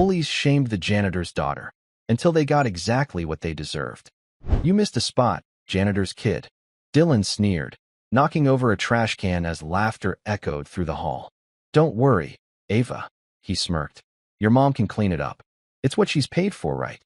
bullies shamed the janitor's daughter until they got exactly what they deserved. "You missed a spot, janitor's kid," Dylan sneered, knocking over a trash can as laughter echoed through the hall. "Don't worry, Ava," he smirked. "Your mom can clean it up. It's what she's paid for, right?"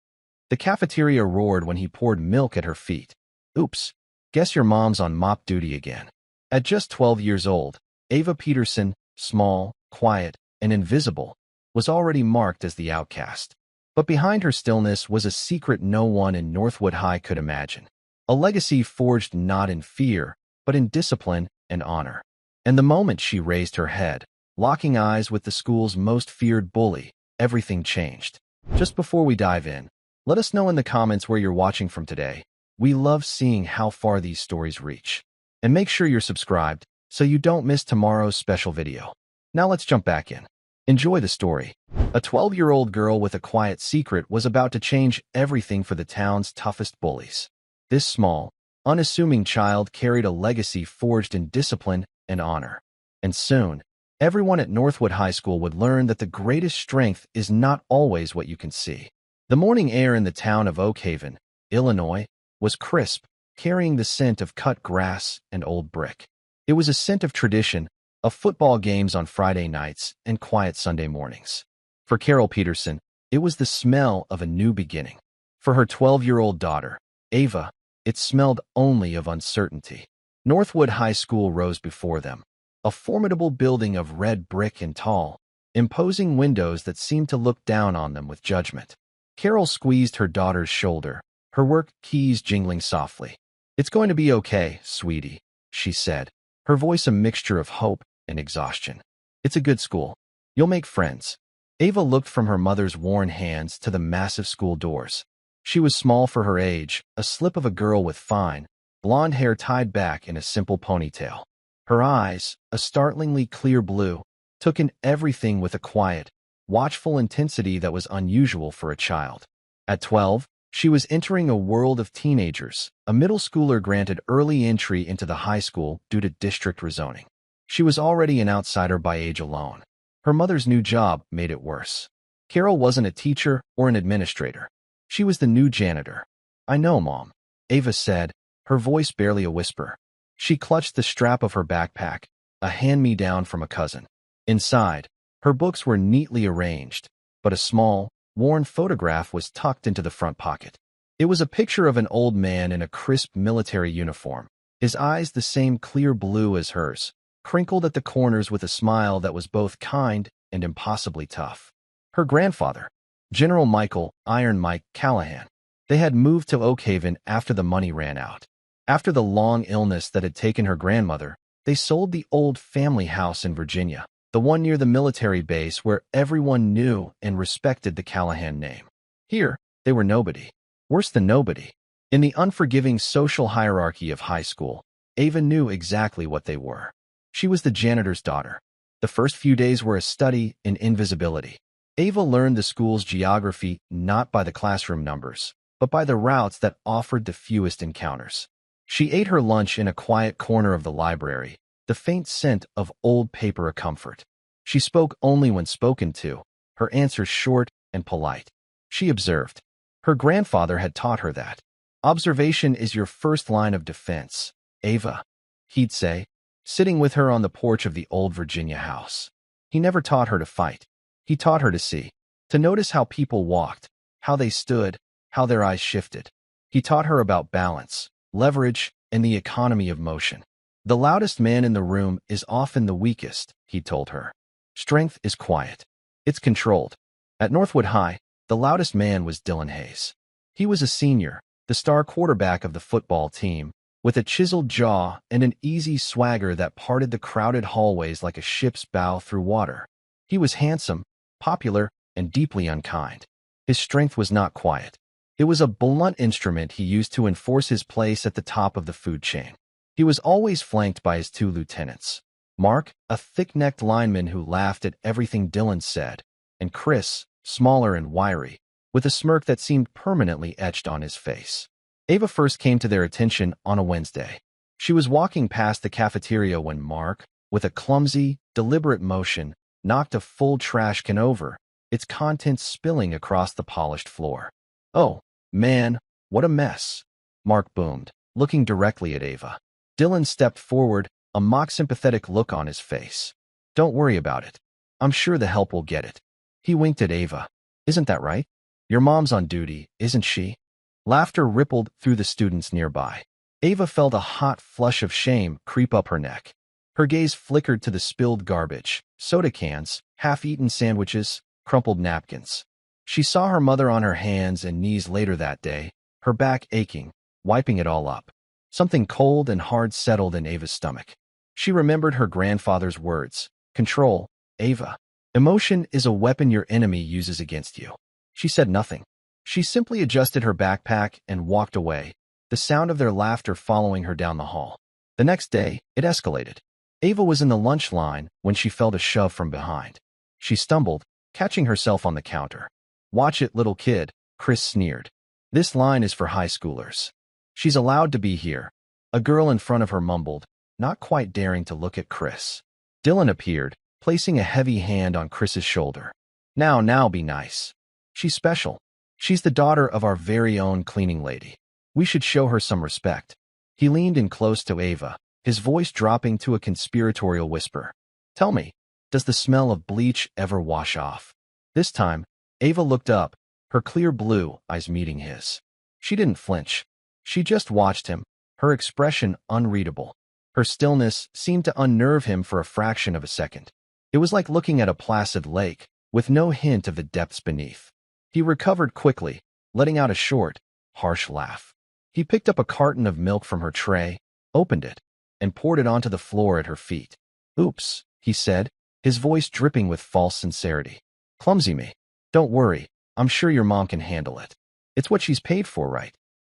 The cafeteria roared when he poured milk at her feet. "Oops, guess your mom's on mop duty again." At just 12 years old, Ava Peterson, small, quiet, and invisible, was already marked as the outcast. But behind her stillness was a secret no one in Northwood High could imagine. A legacy forged not in fear, but in discipline and honor. And the moment she raised her head, locking eyes with the school's most feared bully, everything changed. Just before we dive in, let us know in the comments where you're watching from today. We love seeing how far these stories reach. And make sure you're subscribed so you don't miss tomorrow's special video. Now let's jump back in. Enjoy the story. A 12-year-old girl with a quiet secret was about to change everything for the town's toughest bullies. This small, unassuming child carried a legacy forged in discipline and honor. And soon, everyone at Northwood High School would learn that the greatest strength is not always what you can see. The morning air in the town of Oak Haven, Illinois, was crisp, carrying the scent of cut grass and old brick. It was a scent of tradition, of football games on Friday nights and quiet Sunday mornings. For Carol Peterson, it was the smell of a new beginning. For her 12-year-old daughter, Ava, it smelled only of uncertainty. Northwood High School rose before them, a formidable building of red brick and tall, imposing windows that seemed to look down on them with judgment. Carol squeezed her daughter's shoulder, her work keys jingling softly. "It's going to be okay, sweetie," she said, her voice a mixture of hope and exhaustion. "It's a good school. You'll make friends." Ava looked from her mother's worn hands to the massive school doors. She was small for her age, a slip of a girl with fine, blonde hair tied back in a simple ponytail. Her eyes, a startlingly clear blue, took in everything with a quiet, watchful intensity that was unusual for a child. At 12, she was entering a world of teenagers, a middle schooler granted early entry into the high school due to district rezoning. She was already an outsider by age alone. Her mother's new job made it worse. Carol wasn't a teacher or an administrator. She was the new janitor. "I know, Mom," Ava said, her voice barely a whisper. She clutched the strap of her backpack, a hand-me-down from a cousin. Inside, her books were neatly arranged, but a small, worn photograph was tucked into the front pocket. It was a picture of an old man in a crisp military uniform, his eyes the same clear blue as hers, crinkled at the corners with a smile that was both kind and impossibly tough. Her grandfather, General Michael "Iron Mike" Callahan. They had moved to Oak Haven after the money ran out. After the long illness that had taken her grandmother, they sold the old family house in Virginia, the one near the military base where everyone knew and respected the Callahan name. Here, they were nobody. Worse than nobody. In the unforgiving social hierarchy of high school, Ava knew exactly what they were. She was the janitor's daughter. The first few days were a study in invisibility. Ava learned the school's geography not by the classroom numbers, but by the routes that offered the fewest encounters. She ate her lunch in a quiet corner of the library, the faint scent of old paper a comfort. She spoke only when spoken to, her answers short and polite. She observed. Her grandfather had taught her that. "Observation is your first line of defense, Ava," he'd say, sitting with her on the porch of the old Virginia house. He never taught her to fight. He taught her to see, to notice how people walked, how they stood, how their eyes shifted. He taught her about balance, leverage, and the economy of motion. "The loudest man in the room is often the weakest," he told her. "Strength is quiet. It's controlled." At Northwood High, the loudest man was Dylan Hayes. He was a senior, the star quarterback of the football team, with a chiseled jaw and an easy swagger that parted the crowded hallways like a ship's bow through water. He was handsome, popular, and deeply unkind. His strength was not quiet. It was a blunt instrument he used to enforce his place at the top of the food chain. He was always flanked by his two lieutenants, Mark, a thick-necked lineman who laughed at everything Dylan said, and Chris, smaller and wiry, with a smirk that seemed permanently etched on his face. Ava first came to their attention on a Wednesday. She was walking past the cafeteria when Mark, with a clumsy, deliberate motion, knocked a full trash can over, its contents spilling across the polished floor. "Oh, man, what a mess," Mark boomed, looking directly at Ava. Dylan stepped forward, a mock-sympathetic look on his face. "Don't worry about it. I'm sure the help will get it." He winked at Ava. "Isn't that right? Your mom's on duty, isn't she?" Laughter rippled through the students nearby. Ava felt a hot flush of shame creep up her neck. Her gaze flickered to the spilled garbage, soda cans, half-eaten sandwiches, crumpled napkins. She saw her mother on her hands and knees later that day, her back aching, wiping it all up. Something cold and hard settled in Ava's stomach. She remembered her grandfather's words. "Control, Ava. Emotion is a weapon your enemy uses against you." She said nothing. She simply adjusted her backpack and walked away, the sound of their laughter following her down the hall. The next day, it escalated. Ava was in the lunch line when she felt a shove from behind. She stumbled, catching herself on the counter. "Watch it, little kid," Chris sneered. "This line is for high schoolers. She's allowed to be here." A girl in front of her mumbled, not quite daring to look at Chris. Dylan appeared, placing a heavy hand on Chris's shoulder. Now, be nice. She's special. She's the daughter of our very own cleaning lady. We should show her some respect." He leaned in close to Ava, his voice dropping to a conspiratorial whisper. "Tell me, does the smell of bleach ever wash off?" This time, Ava looked up, her clear blue eyes meeting his. She didn't flinch. She just watched him, her expression unreadable. Her stillness seemed to unnerve him for a fraction of a second. It was like looking at a placid lake, with no hint of the depths beneath. He recovered quickly, letting out a short, harsh laugh. He picked up a carton of milk from her tray, opened it, and poured it onto the floor at her feet. "Oops," he said, his voice dripping with false sincerity. "Clumsy me. Don't worry, I'm sure your mom can handle it. It's what she's paid for, right?"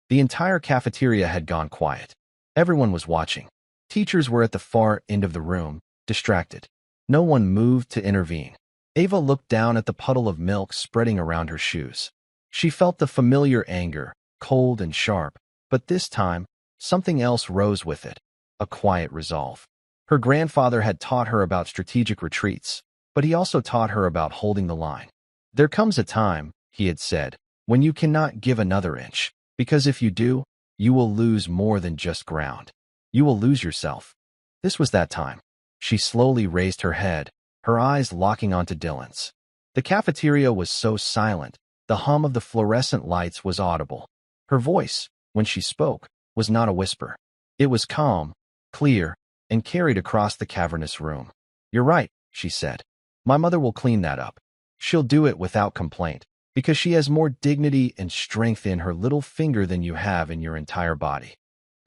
The entire cafeteria had gone quiet. Everyone was watching. Teachers were at the far end of the room, distracted. No one moved to intervene. Ava looked down at the puddle of milk spreading around her shoes. She felt the familiar anger, cold and sharp, but this time, something else rose with it, a quiet resolve. Her grandfather had taught her about strategic retreats, but he also taught her about holding the line. "There comes a time," he had said, "when you cannot give another inch, because if you do, you will lose more than just ground. You will lose yourself." This was that time. She slowly raised her head, her eyes locking onto Dylan's. The cafeteria was so silent, the hum of the fluorescent lights was audible. Her voice, when she spoke, was not a whisper. It was calm, clear, and carried across the cavernous room. "You're right," she said. "My mother will clean that up. She'll do it without complaint, because she has more dignity and strength in her little finger than you have in your entire body."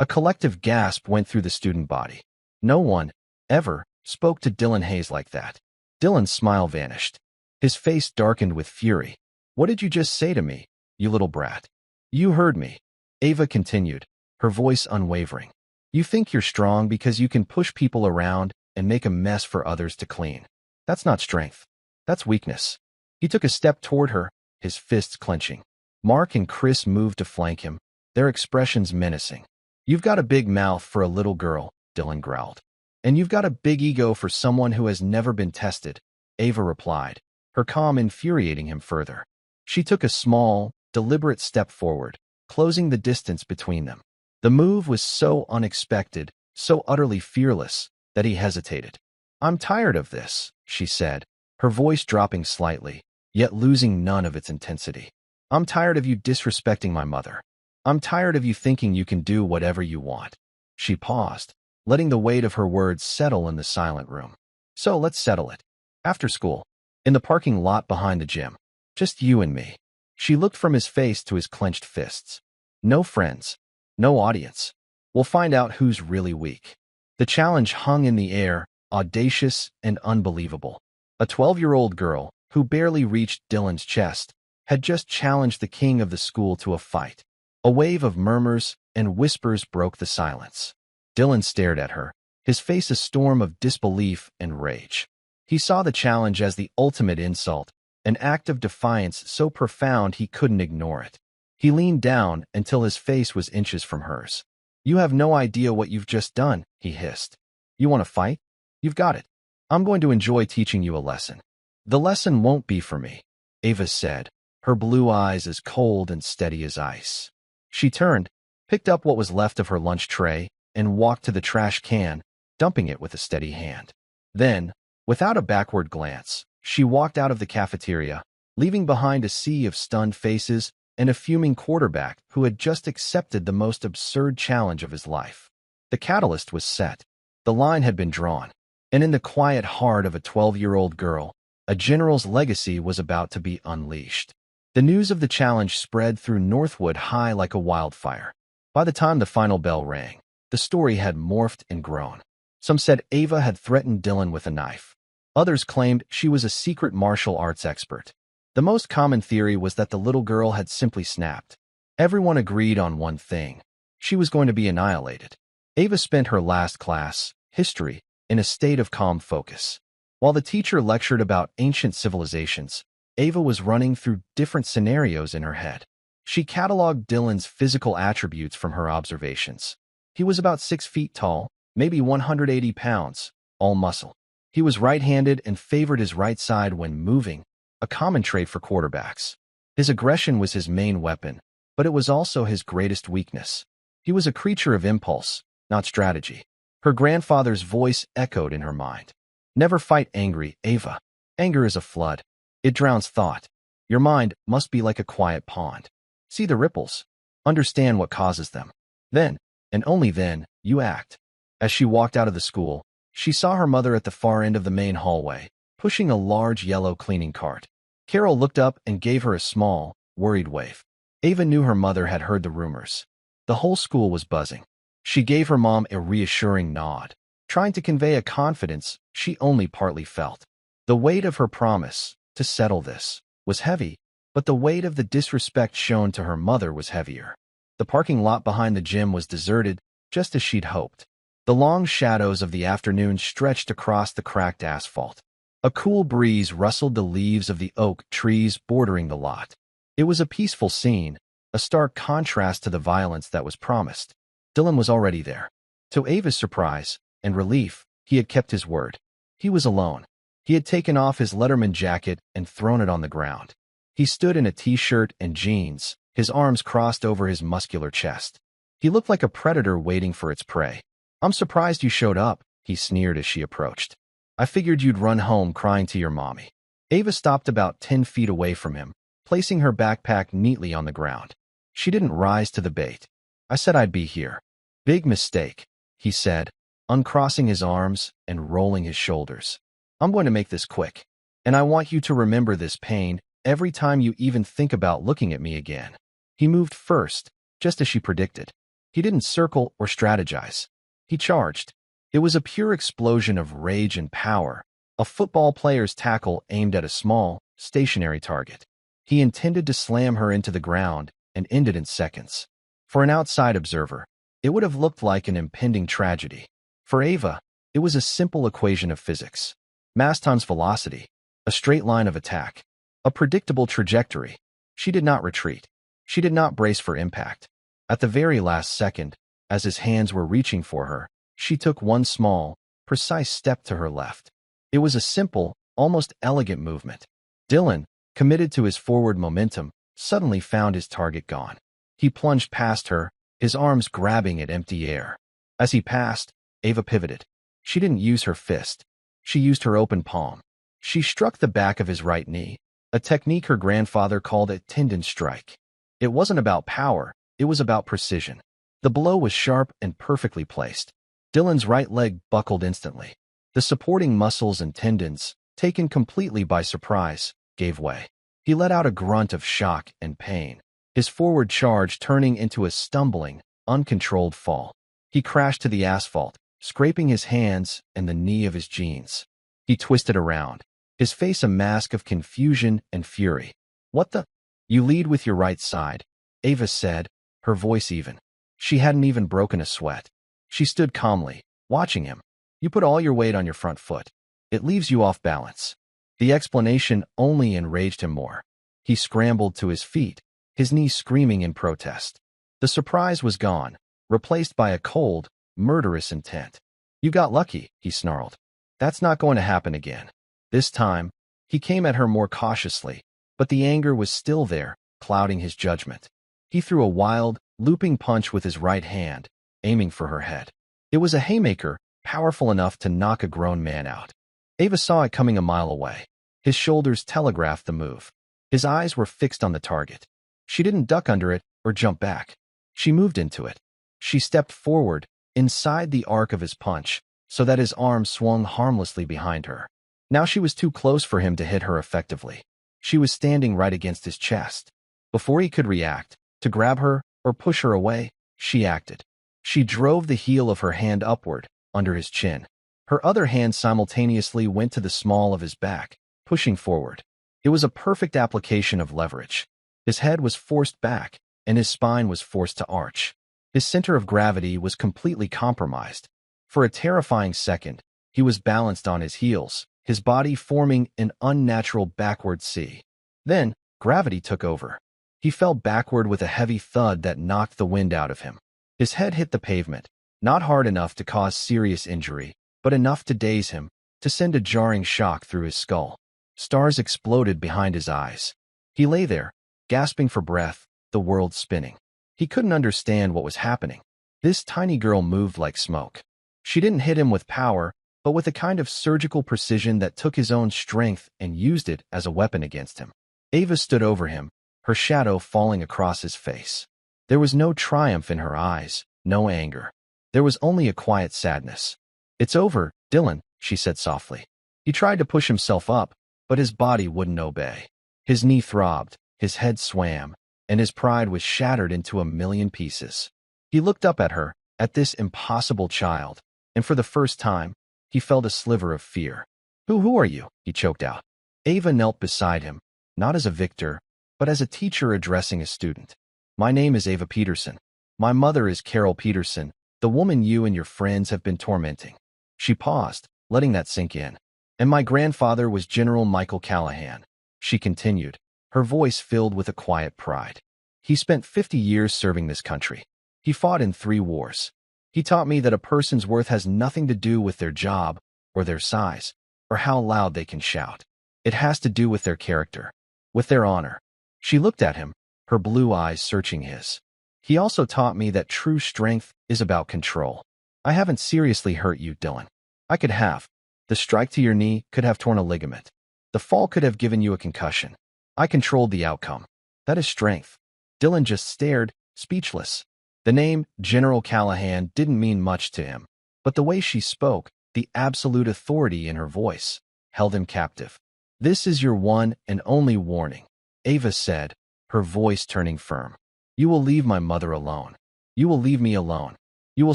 A collective gasp went through the student body. No one, ever, spoke to Dylan Hayes like that. Dylan's smile vanished. His face darkened with fury. "What did you just say to me, you little brat?" "You heard me," Ava continued, her voice unwavering. "You think you're strong because you can push people around and make a mess for others to clean. That's not strength. That's weakness." He took a step toward her, his fists clenching. Mark and Chris moved to flank him, their expressions menacing. "You've got a big mouth for a little girl," Dylan growled. "And you've got a big ego for someone who has never been tested," Ava replied, her calm infuriating him further. She took a small, deliberate step forward, closing the distance between them. The move was so unexpected, so utterly fearless, that he hesitated. "I'm tired of this," she said, her voice dropping slightly, yet losing none of its intensity. "I'm tired of you disrespecting my mother. I'm tired of you thinking you can do whatever you want." She paused, letting the weight of her words settle in the silent room. "So let's settle it. After school. In the parking lot behind the gym. Just you and me." She looked from his face to his clenched fists. "No friends. No audience. We'll find out who's really weak." The challenge hung in the air, audacious and unbelievable. A 12-year-old girl, who barely reached Dylan's chest, had just challenged the king of the school to a fight. A wave of murmurs and whispers broke the silence. Dylan stared at her, his face a storm of disbelief and rage. He saw the challenge as the ultimate insult, an act of defiance so profound he couldn't ignore it. He leaned down until his face was inches from hers. "You have no idea what you've just done," he hissed. "You want to fight? You've got it. I'm going to enjoy teaching you a lesson. The lesson won't be for me. Ava said, her blue eyes as cold and steady as ice. She turned, picked up what was left of her lunch tray, and walked to the trash can, dumping it with a steady hand. Then, without a backward glance, she walked out of the cafeteria, leaving behind a sea of stunned faces and a fuming quarterback who had just accepted the most absurd challenge of his life. The catalyst was set. The line had been drawn. And in the quiet heart of a 12-year-old girl, a general's legacy was about to be unleashed. The news of the challenge spread through Northwood High like a wildfire. By the time the final bell rang, the story had morphed and grown. Some said Ava had threatened Dylan with a knife. Others claimed she was a secret martial arts expert. The most common theory was that the little girl had simply snapped. Everyone agreed on one thing. She was going to be annihilated. Ava spent her last class, history, in a state of calm focus. While the teacher lectured about ancient civilizations, Ava was running through different scenarios in her head. She cataloged Dylan's physical attributes from her observations. He was about 6 feet tall, maybe 180 pounds, all muscle. He was right-handed and favored his right side when moving, a common trait for quarterbacks. His aggression was his main weapon, but it was also his greatest weakness. He was a creature of impulse, not strategy. Her grandfather's voice echoed in her mind. Never fight angry, Ava. Anger is a flood. It drowns thought. Your mind must be like a quiet pond. See the ripples. Understand what causes them. Then, and only then, you act. As she walked out of the school, she saw her mother at the far end of the main hallway, pushing a large yellow cleaning cart. Carol looked up and gave her a small, worried wave. Ava knew her mother had heard the rumors. The whole school was buzzing. She gave her mom a reassuring nod, trying to convey a confidence she only partly felt. The weight of her promise, to settle this, was heavy, but the weight of the disrespect shown to her mother was heavier. The parking lot behind the gym was deserted, just as she'd hoped. The long shadows of the afternoon stretched across the cracked asphalt. A cool breeze rustled the leaves of the oak trees bordering the lot. It was a peaceful scene, a stark contrast to the violence that was promised. Dylan was already there. To Ava's surprise and relief, he had kept his word. He was alone. He had taken off his Letterman jacket and thrown it on the ground. He stood in a t-shirt and jeans, his arms crossed over his muscular chest. He looked like a predator waiting for its prey. "I'm surprised you showed up," he sneered as she approached. "I figured you'd run home crying to your mommy." Ava stopped about 10 feet away from him, placing her backpack neatly on the ground. She didn't rise to the bait. "I said I'd be here." "Big mistake," he said, uncrossing his arms and rolling his shoulders. "I'm going to make this quick. And I want you to remember this pain every time you even think about looking at me again." He moved first, just as she predicted. He didn't circle or strategize. He charged. It was a pure explosion of rage and power, a football player's tackle aimed at a small, stationary target. He intended to slam her into the ground and end it in seconds. For an outside observer, it would have looked like an impending tragedy. For Ava, it was a simple equation of physics. Mass times velocity, a straight line of attack, a predictable trajectory. She did not retreat. She did not brace for impact. At the very last second, as his hands were reaching for her, she took one small, precise step to her left. It was a simple, almost elegant movement. Dylan, committed to his forward momentum, suddenly found his target gone. He plunged past her, his arms grabbing at empty air. As he passed, Ava pivoted. She didn't use her fist. She used her open palm. She struck the back of his right knee, a technique her grandfather called a tendon strike. It wasn't about power, it was about precision. The blow was sharp and perfectly placed. Dylan's right leg buckled instantly. The supporting muscles and tendons, taken completely by surprise, gave way. He let out a grunt of shock and pain, his forward charge turning into a stumbling, uncontrolled fall. He crashed to the asphalt, scraping his hands and the knee of his jeans. He twisted around, his face a mask of confusion and fury. "What the?" "You lead with your right side," Ava said, her voice even. She hadn't even broken a sweat. She stood calmly, watching him. "You put all your weight on your front foot. It leaves you off balance." The explanation only enraged him more. He scrambled to his feet, his knees screaming in protest. The surprise was gone, replaced by a cold, murderous intent. "You got lucky," he snarled. "That's not going to happen again." This time, he came at her more cautiously, but the anger was still there, clouding his judgment. He threw a wild, looping punch with his right hand, aiming for her head. It was a haymaker, powerful enough to knock a grown man out. Ava saw it coming a mile away. His shoulders telegraphed the move. His eyes were fixed on the target. She didn't duck under it or jump back. She moved into it. She stepped forward, inside the arc of his punch, so that his arm swung harmlessly behind her. Now she was too close for him to hit her effectively. She was standing right against his chest. Before he could react, to grab her or push her away, she acted. She drove the heel of her hand upward, under his chin. Her other hand simultaneously went to the small of his back, pushing forward. It was a perfect application of leverage. His head was forced back, and his spine was forced to arch. His center of gravity was completely compromised. For a terrifying second, he was balanced on his heels, his body forming an unnatural backward C. Then, gravity took over. He fell backward with a heavy thud that knocked the wind out of him. His head hit the pavement, not hard enough to cause serious injury, but enough to daze him, to send a jarring shock through his skull. Stars exploded behind his eyes. He lay there, gasping for breath, the world spinning. He couldn't understand what was happening. This tiny girl moved like smoke. She didn't hit him with power, but with a kind of surgical precision that took his own strength and used it as a weapon against him. Ava stood over him, her shadow falling across his face. There was no triumph in her eyes, no anger. There was only a quiet sadness. "It's over, Dylan," she said softly. He tried to push himself up, but his body wouldn't obey. His knee throbbed, his head swam, and his pride was shattered into a million pieces. He looked up at her, at this impossible child, and for the first time, he felt a sliver of fear. Who are you?" he choked out. Ava knelt beside him, not as a victor, but as a teacher addressing a student. "My name is Ava Peterson. My mother is Carol Peterson, the woman you and your friends have been tormenting." She paused, letting that sink in. "And my grandfather was General Michael Callahan," she continued, her voice filled with a quiet pride. "He spent 50 years serving this country. He fought in 3 wars. He taught me that a person's worth has nothing to do with their job, or their size, or how loud they can shout. It has to do with their character, with their honor." She looked at him, her blue eyes searching his. "He also taught me that true strength is about control. I haven't seriously hurt you, Dylan. I could have. The strike to your knee could have torn a ligament. The fall could have given you a concussion. I controlled the outcome. That is strength." Dylan just stared, speechless. The name General Callahan didn't mean much to him, but the way she spoke, the absolute authority in her voice, held him captive. "This is your one and only warning," Ava said, her voice turning firm. "You will leave my mother alone. You will leave me alone. You will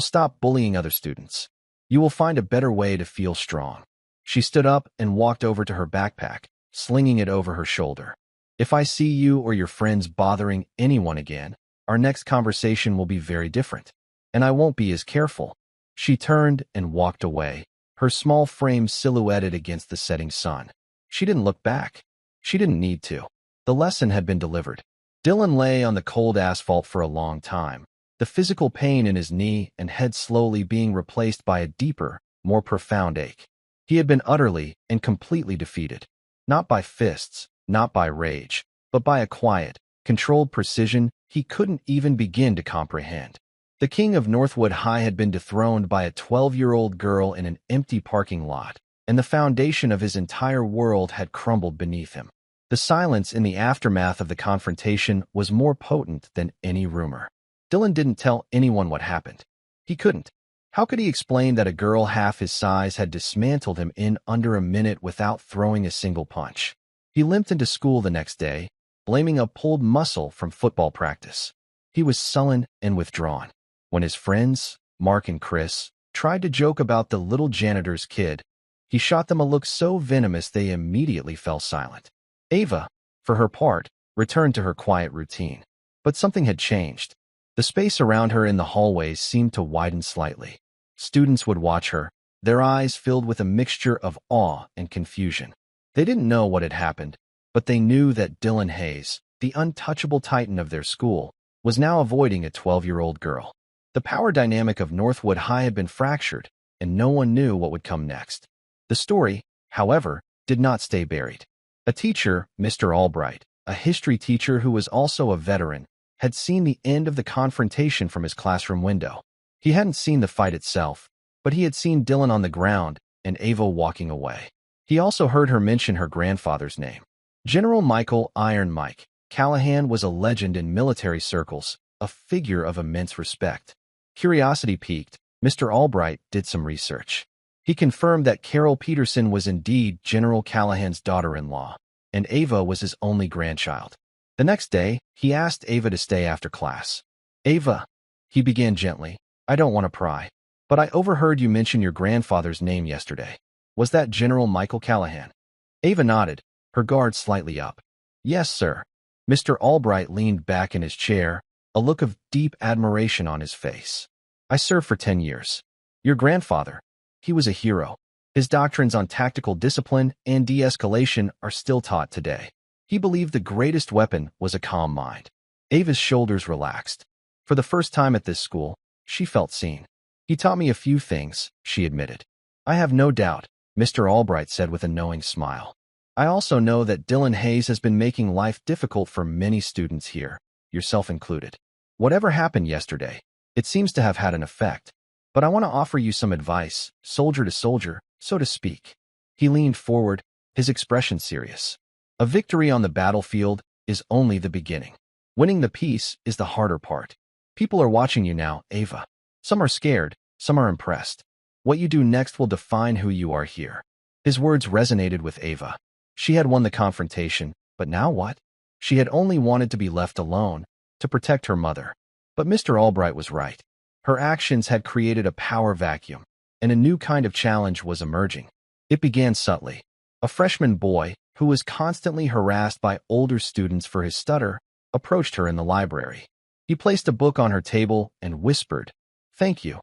stop bullying other students. You will find a better way to feel strong." She stood up and walked over to her backpack, slinging it over her shoulder. "If I see you or your friends bothering anyone again, our next conversation will be very different, and I won't be as careful." She turned and walked away, her small frame silhouetted against the setting sun. She didn't look back. She didn't need to. The lesson had been delivered. Dylan lay on the cold asphalt for a long time, the physical pain in his knee and head slowly being replaced by a deeper, more profound ache. He had been utterly and completely defeated. Not by fists, not by rage, but by a quiet, controlled precision he couldn't even begin to comprehend. The king of Northwood High had been dethroned by a 12-year-old girl in an empty parking lot, and the foundation of his entire world had crumbled beneath him. The silence in the aftermath of the confrontation was more potent than any rumor. Dylan didn't tell anyone what happened. He couldn't. How could he explain that a girl half his size had dismantled him in under a minute without throwing a single punch? He limped into school the next day, blaming a pulled muscle from football practice. He was sullen and withdrawn. When his friends, Mark and Chris, tried to joke about the little janitor's kid, he shot them a look so venomous they immediately fell silent. Ava, for her part, returned to her quiet routine. But something had changed. The space around her in the hallways seemed to widen slightly. Students would watch her, their eyes filled with a mixture of awe and confusion. They didn't know what had happened, but they knew that Dylan Hayes, the untouchable titan of their school, was now avoiding a 12-year-old girl. The power dynamic of Northwood High had been fractured, and no one knew what would come next. The story, however, did not stay buried. A teacher, Mr. Albright, a history teacher who was also a veteran, had seen the end of the confrontation from his classroom window. He hadn't seen the fight itself, but he had seen Dylan on the ground and Ava walking away. He also heard her mention her grandfather's name. General Michael "Iron Mike" Callahan was a legend in military circles, a figure of immense respect. Curiosity piqued, Mr. Albright did some research. He confirmed that Carol Peterson was indeed General Callahan's daughter-in-law, and Ava was his only grandchild. The next day, he asked Ava to stay after class. "Ava," he began gently, "I don't want to pry, but I overheard you mention your grandfather's name yesterday. Was that General Michael Callahan?" Ava nodded, her guard slightly up. "Yes, sir." Mr. Albright leaned back in his chair, a look of deep admiration on his face. "I served for 10 years. Your grandfather, he was a hero. His doctrines on tactical discipline and de-escalation are still taught today. He believed the greatest weapon was a calm mind." Ava's shoulders relaxed. For the first time at this school, she felt seen. "He taught me a few things," she admitted. "I have no doubt," Mr. Albright said with a knowing smile. "I also know that Dylan Hayes has been making life difficult for many students here, yourself included. Whatever happened yesterday, it seems to have had an effect. But I want to offer you some advice, soldier to soldier, so to speak." He leaned forward, his expression serious. "A victory on the battlefield is only the beginning. Winning the peace is the harder part. People are watching you now, Ava. Some are scared, some are impressed. What you do next will define who you are here." His words resonated with Ava. She had won the confrontation, but now what? She had only wanted to be left alone, to protect her mother. But Mr. Albright was right. Her actions had created a power vacuum, and a new kind of challenge was emerging. It began subtly. A freshman boy, who was constantly harassed by older students for his stutter, approached her in the library. He placed a book on her table and whispered, "Thank you,"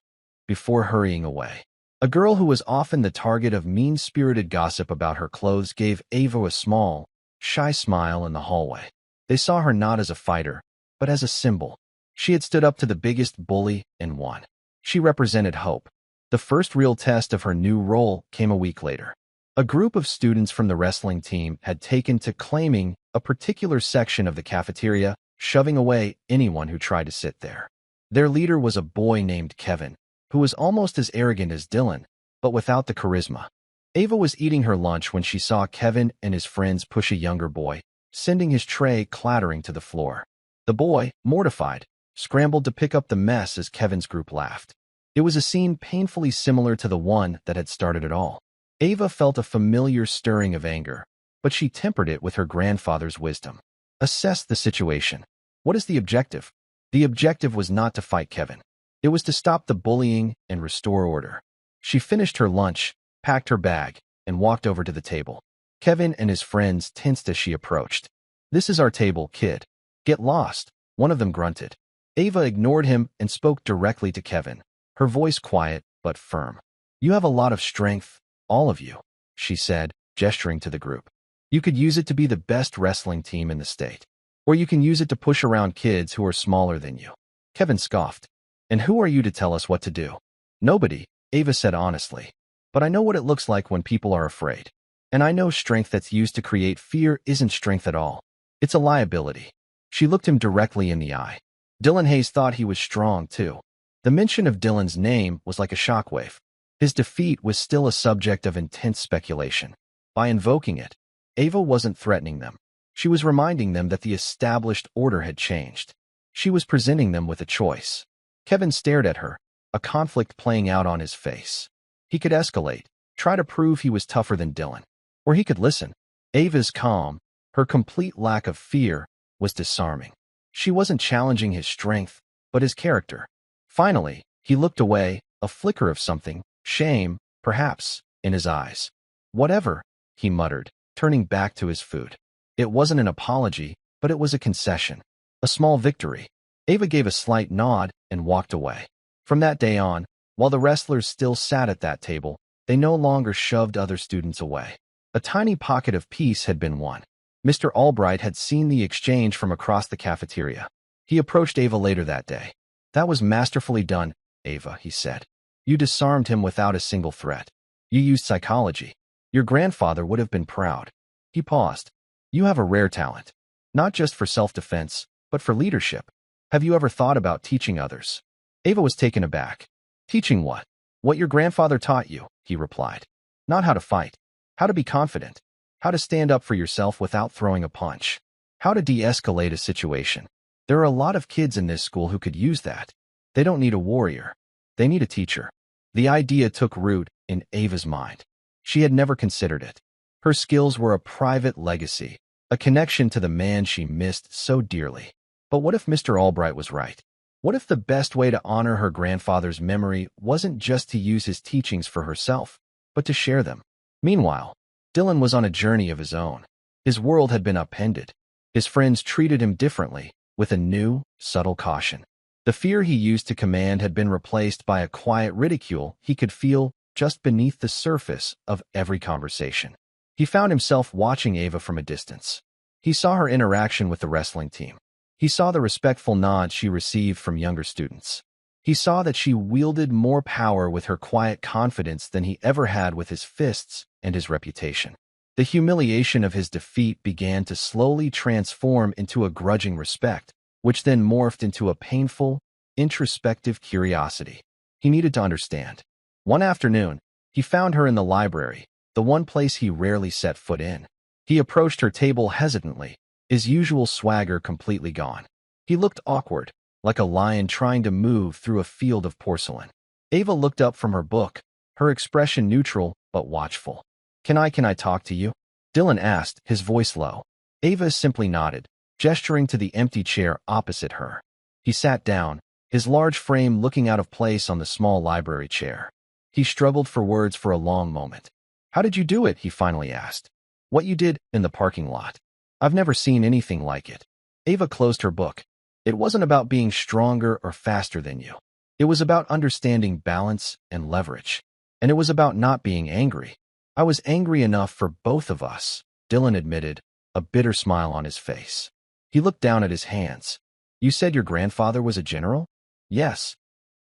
before hurrying away. A girl who was often the target of mean-spirited gossip about her clothes gave Ava a small, shy smile in the hallway. They saw her not as a fighter, but as a symbol. She had stood up to the biggest bully and won. She represented hope. The first real test of her new role came a week later. A group of students from the wrestling team had taken to claiming a particular section of the cafeteria, shoving away anyone who tried to sit there. Their leader was a boy named Kevin, who was almost as arrogant as Dylan, but without the charisma. Ava was eating her lunch when she saw Kevin and his friends push a younger boy, sending his tray clattering to the floor. The boy, mortified, scrambled to pick up the mess as Kevin's group laughed. It was a scene painfully similar to the one that had started it all. Ava felt a familiar stirring of anger, but she tempered it with her grandfather's wisdom. Assess the situation. What is the objective? The objective was not to fight Kevin. It was to stop the bullying and restore order. She finished her lunch, packed her bag, and walked over to the table. Kevin and his friends tensed as she approached. "This is our table, kid. Get lost," one of them grunted. Ava ignored him and spoke directly to Kevin, her voice quiet but firm. "You have a lot of strength, all of you," she said, gesturing to the group. "You could use it to be the best wrestling team in the state. Or you can use it to push around kids who are smaller than you." Kevin scoffed. "And who are you to tell us what to do?" "Nobody," Ava said honestly. "But I know what it looks like when people are afraid. And I know strength that's used to create fear isn't strength at all. It's a liability." She looked him directly in the eye. Dylan Hayes thought he was strong, too. The mention of Dylan's name was like a shockwave. His defeat was still a subject of intense speculation. By invoking it, Ava wasn't threatening them. She was reminding them that the established order had changed. She was presenting them with a choice. Kevin stared at her, a conflict playing out on his face. He could escalate, try to prove he was tougher than Dylan. Or he could listen. Ava's calm, her complete lack of fear, was disarming. She wasn't challenging his strength, but his character. Finally, he looked away, a flicker of something, shame, perhaps, in his eyes. "Whatever," he muttered, turning back to his food. It wasn't an apology, but it was a concession. A small victory. Ava gave a slight nod and walked away. From that day on, while the wrestlers still sat at that table, they no longer shoved other students away. A tiny pocket of peace had been won. Mr. Albright had seen the exchange from across the cafeteria. He approached Ava later that day. "That was masterfully done, Ava," he said. "You disarmed him without a single threat. You used psychology. Your grandfather would have been proud." He paused. "You have a rare talent." Not just for self-defense, but for leadership. Have you ever thought about teaching others? Ava was taken aback. Teaching what? What your grandfather taught you, he replied. Not how to fight. How to be confident. How to stand up for yourself without throwing a punch. How to de-escalate a situation. There are a lot of kids in this school who could use that. They don't need a warrior. They need a teacher. The idea took root in Ava's mind. She had never considered it. Her skills were a private legacy, a connection to the man she missed so dearly. But what if Mr. Albright was right? What if the best way to honor her grandfather's memory wasn't just to use his teachings for herself, but to share them? Meanwhile, Dylan was on a journey of his own. His world had been upended. His friends treated him differently, with a new, subtle caution. The fear he used to command had been replaced by a quiet ridicule he could feel just beneath the surface of every conversation. He found himself watching Ava from a distance. He saw her interaction with the wrestling team. He saw the respectful nods she received from younger students. He saw that she wielded more power with her quiet confidence than he ever had with his fists and his reputation. The humiliation of his defeat began to slowly transform into a grudging respect, which then morphed into a painful, introspective curiosity. He needed to understand. One afternoon, he found her in the library, the one place he rarely set foot in. He approached her table hesitantly, his usual swagger completely gone. He looked awkward, like a lion trying to move through a field of porcelain. Ava looked up from her book, her expression neutral but watchful. Can I talk to you?" Dylan asked, his voice low. Ava simply nodded, gesturing to the empty chair opposite her. He sat down, his large frame looking out of place on the small library chair. He struggled for words for a long moment. "How did you do it?" he finally asked. "What you did in the parking lot. I've never seen anything like it." Ava closed her book. "It wasn't about being stronger or faster than you. It was about understanding balance and leverage. And it was about not being angry. I was angry enough for both of us," Dylan admitted, a bitter smile on his face. He looked down at his hands. "You said your grandfather was a general?" "Yes.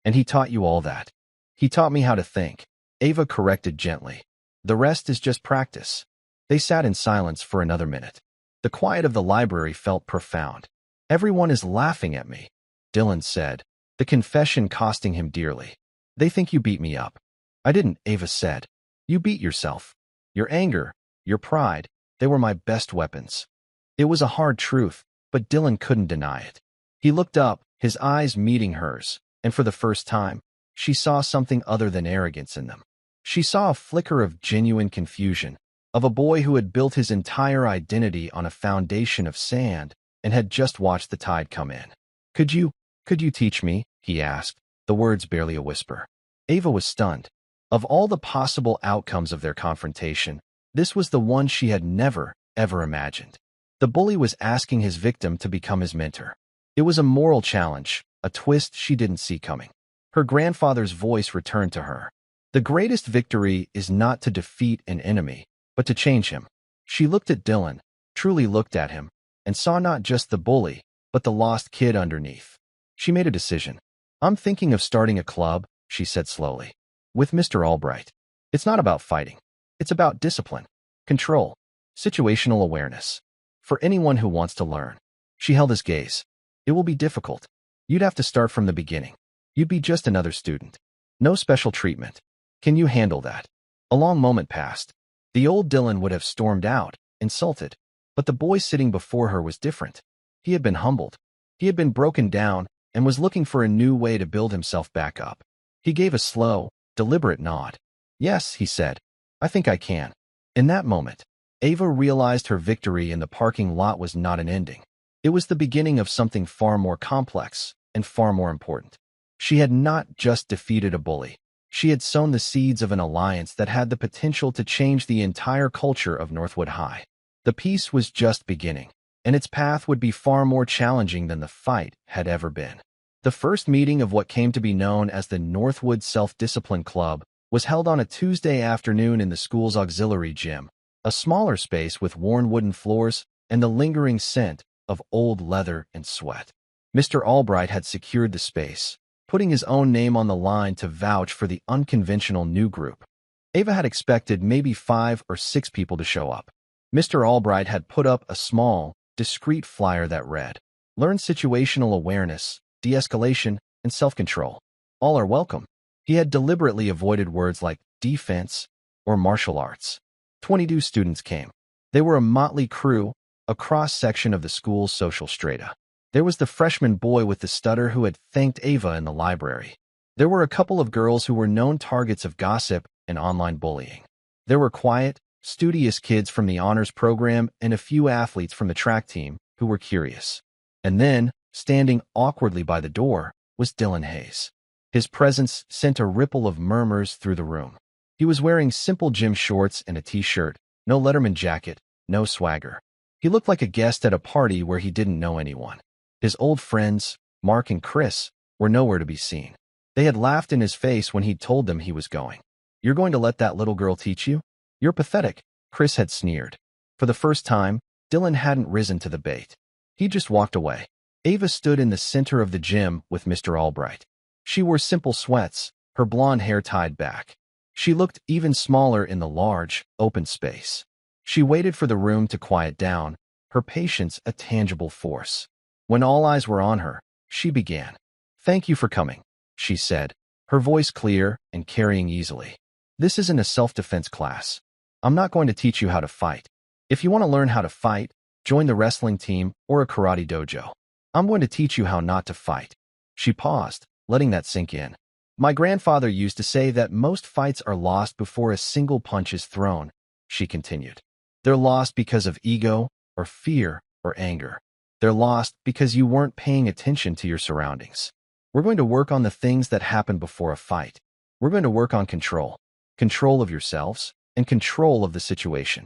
And he taught you all that." "He taught me how to think," Ava corrected gently. "The rest is just practice." They sat in silence for another minute. The quiet of the library felt profound. "Everyone is laughing at me," Dylan said, the confession costing him dearly. "They think you beat me up." "I didn't," Ava said. "You beat yourself. Your anger, your pride, they were my best weapons." It was a hard truth, but Dylan couldn't deny it. He looked up, his eyes meeting hers, and for the first time, she saw something other than arrogance in them. She saw a flicker of genuine confusion, of a boy who had built his entire identity on a foundation of sand and had just watched the tide come in. Could you teach me?" he asked, the words barely a whisper. Ava was stunned. Of all the possible outcomes of their confrontation, this was the one she had never, ever imagined. The bully was asking his victim to become his mentor. It was a moral challenge, a twist she didn't see coming. Her grandfather's voice returned to her. "The greatest victory is not to defeat an enemy, but to change him." She looked at Dylan, truly looked at him, and saw not just the bully, but the lost kid underneath. She made a decision. "I'm thinking of starting a club," she said slowly. "With Mr. Albright. It's not about fighting. It's about discipline, control, situational awareness. For anyone who wants to learn." She held his gaze. "It will be difficult. You'd have to start from the beginning. You'd be just another student. No special treatment. Can you handle that?" A long moment passed. The old Dylan would have stormed out, insulted. But the boy sitting before her was different. He had been humbled. He had been broken down and was looking for a new way to build himself back up. He gave a slow, deliberate nod. "Yes," he said. "I think I can." In that moment, Ava realized her victory in the parking lot was not an ending. It was the beginning of something far more complex and far more important. She had not just defeated a bully. She had sown the seeds of an alliance that had the potential to change the entire culture of Northwood High. The peace was just beginning, and its path would be far more challenging than the fight had ever been. The first meeting of what came to be known as the Northwood Self-Discipline Club was held on a Tuesday afternoon in the school's auxiliary gym, a smaller space with worn wooden floors and the lingering scent of old leather and sweat. Mr. Albright had secured the space, putting his own name on the line to vouch for the unconventional new group. Ava had expected maybe 5 or 6 people to show up. Mr. Albright had put up a small, discreet flyer that read, "Learn situational awareness, de-escalation, and self-control. All are welcome." He had deliberately avoided words like defense or martial arts. 22 students came. They were a motley crew, a cross-section of the school's social strata. There was the freshman boy with the stutter who had thanked Ava in the library. There were a couple of girls who were known targets of gossip and online bullying. There were quiet, studious kids from the honors program and a few athletes from the track team who were curious. And then, standing awkwardly by the door, was Dylan Hayes. His presence sent a ripple of murmurs through the room. He was wearing simple gym shorts and a t-shirt, no Letterman jacket, no swagger. He looked like a guest at a party where he didn't know anyone. His old friends, Mark and Chris, were nowhere to be seen. They had laughed in his face when he'd told them he was going. "You're going to let that little girl teach you? You're pathetic," Chris had sneered. For the first time, Dylan hadn't risen to the bait. He just walked away. Ava stood in the center of the gym with Mr. Albright. She wore simple sweats, her blonde hair tied back. She looked even smaller in the large, open space. She waited for the room to quiet down, her patience a tangible force. When all eyes were on her, she began. "Thank you for coming," she said, her voice clear and carrying easily. "This isn't a self-defense class. I'm not going to teach you how to fight. If you want to learn how to fight, join the wrestling team or a karate dojo. I'm going to teach you how not to fight." She paused, letting that sink in. "My grandfather used to say that most fights are lost before a single punch is thrown," she continued. "They're lost because of ego, or fear, or anger. They're lost because you weren't paying attention to your surroundings. We're going to work on the things that happen before a fight. We're going to work on control. Control of yourselves, and control of the situation."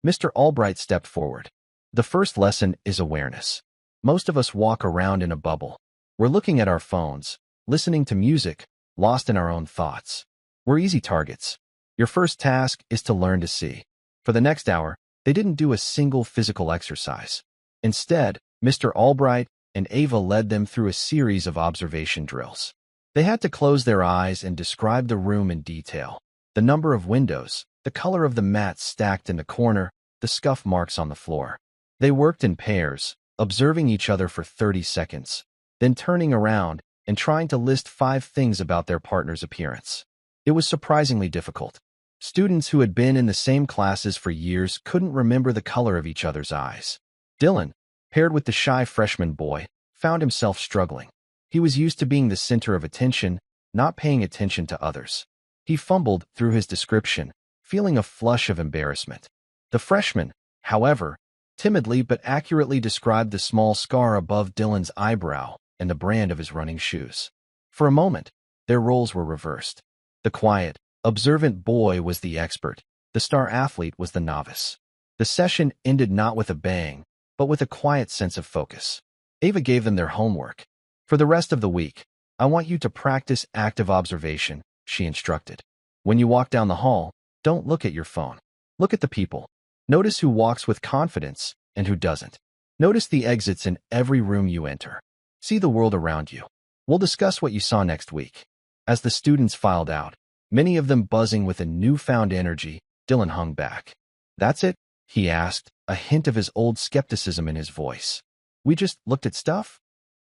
Mr. Albright stepped forward. "The first lesson is awareness. Most of us walk around in a bubble. We're looking at our phones, listening to music, lost in our own thoughts. We're easy targets. Your first task is to learn to see." For the next hour, they didn't do a single physical exercise. Instead, Mr. Albright and Ava led them through a series of observation drills. They had to close their eyes and describe the room in detail. The number of windows, the color of the mats stacked in the corner, the scuff marks on the floor. They worked in pairs, observing each other for 30 seconds, then turning around and trying to list 5 things about their partner's appearance. It was surprisingly difficult. Students who had been in the same classes for years couldn't remember the color of each other's eyes. Dylan, paired with the shy freshman boy, found himself struggling. He was used to being the center of attention, not paying attention to others. He fumbled through his description, feeling a flush of embarrassment. The freshman, however, timidly but accurately described the small scar above Dylan's eyebrow and the brand of his running shoes. For a moment, their roles were reversed. The quiet, observant boy was the expert. The star athlete was the novice. The session ended not with a bang, but with a quiet sense of focus. Ava gave them their homework. "For the rest of the week, I want you to practice active observation," she instructed. "When you walk down the hall, don't look at your phone. Look at the people. Notice who walks with confidence and who doesn't. Notice the exits in every room you enter. See the world around you. We'll discuss what you saw next week." As the students filed out, many of them buzzing with a newfound energy, Dylan hung back. "That's it?" he asked, a hint of his old skepticism in his voice. "We just looked at stuff?